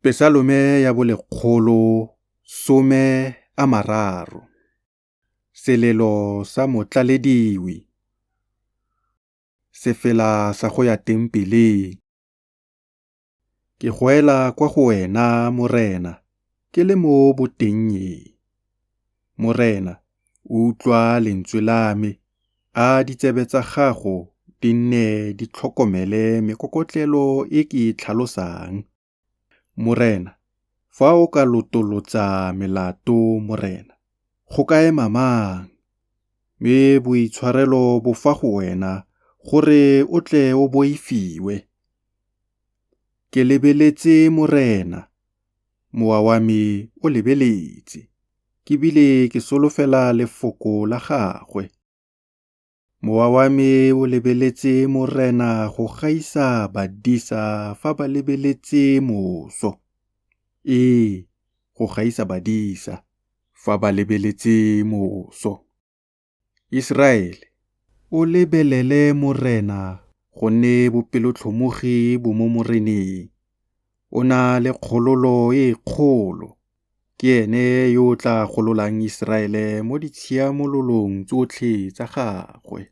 Pesalome ya 130. Selelo sa motlalediwi. Sefela sa go ya tempeleng. Ke goela kwa go wena, Morena, ke le mo boteng. Morena, utlwa lentswe la me, a ditsebe tsa gago di nne di tlhokomele mekokotlelo e ke e tlhalosang. Morena, fa o ka lotolotsa melato, Morena, go ka ema mang? Mme boitshwarelo bo fa go wena gore o tle o boifiwe. Ke lebeletse, Morena, mowa wa me o lebeletse, ke bile ke solofela lefoko la gagwe. Mowa wa me o lebeletse, Morena, go gaisa badisa fa ba lebeletse moso. Go gaisa badisa fa ba lebeletse moso. Israele, o lebelele, Morena, gonne bopelotlhomogi bo mo moreneng. O na le kgololo e kgolo. Ke ene yo o tla gololang Israele mo ditshiamololong tsotlhe tsa gagwe.